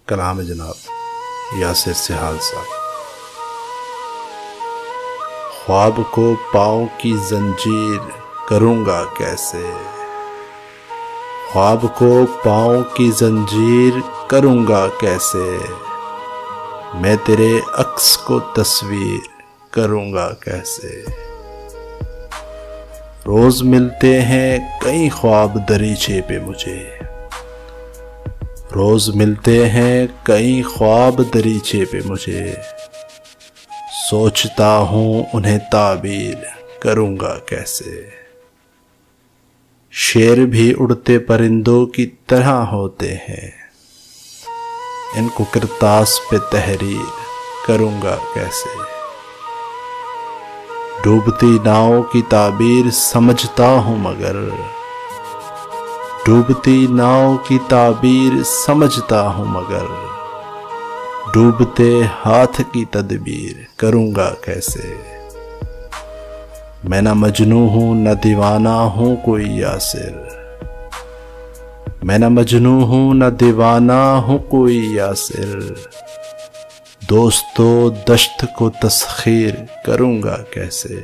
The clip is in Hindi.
कलाम जनाब यासिर सिहाल साहब। ख्वाब को पाँव की जंजीर करूँगा कैसे, ख्वाब को पाँव की जंजीर करूँगा कैसे, मैं तेरे अक्स को तस्वीर करूँगा कैसे। रोज मिलते हैं कई ख्वाब दरीचे पे मुझे, रोज मिलते हैं कई ख्वाब दरीचे पे मुझे, सोचता हूँ उन्हें ताबीर करूँगा कैसे। शेर भी उड़ते परिंदों की तरह होते हैं, इनको किरतास पे तहरीर करूँगा कैसे। डूबती नाव की ताबीर समझता हूँ मगर, डूबती नाव की ताबीर समझता हूँ मगर, डूबते हाथ की तदबीर करूँगा कैसे। मैं न मजनू हूँ न दीवाना हूँ कोई यासिर, मैं न मजनू हूँ न दीवाना हूँ कोई यासिर, दोस्तों दश्त को तस्खीर करूँगा कैसे।